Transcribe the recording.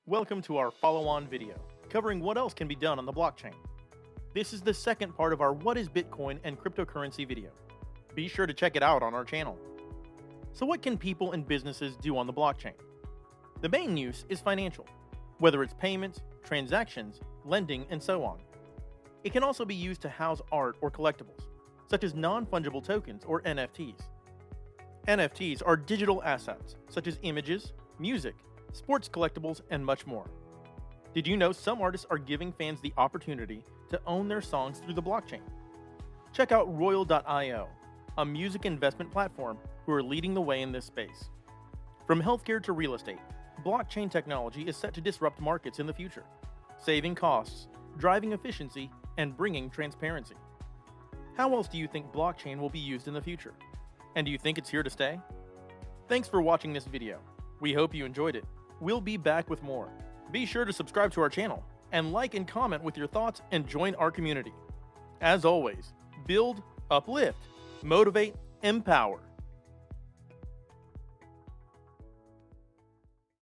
Welcome to our follow-on video, covering what else can be done on the blockchain. This is the second part of our What is Bitcoin and Cryptocurrency video. Be sure to check it out on our channel. So what can people and businesses do on the blockchain? The main use is financial, whether it's payments, transactions, lending, and so on. It can also be used to house art or collectibles, such as non-fungible tokens or NFTs. NFTs are digital assets, such as images, music, sports collectibles, and much more. Did you know some artists are giving fans the opportunity to own their songs through the blockchain? Check out Royal.io, a music investment platform who are leading the way in this space. From healthcare to real estate, blockchain technology is set to disrupt markets in the future, saving costs, driving efficiency, and bringing transparency. How else do you think blockchain will be used in the future? And do you think it's here to stay? Thanks for watching this video. We hope you enjoyed it. We'll be back with more. Be sure to subscribe to our channel and like and comment with your thoughts and join our community. As always, build, uplift, motivate, empower.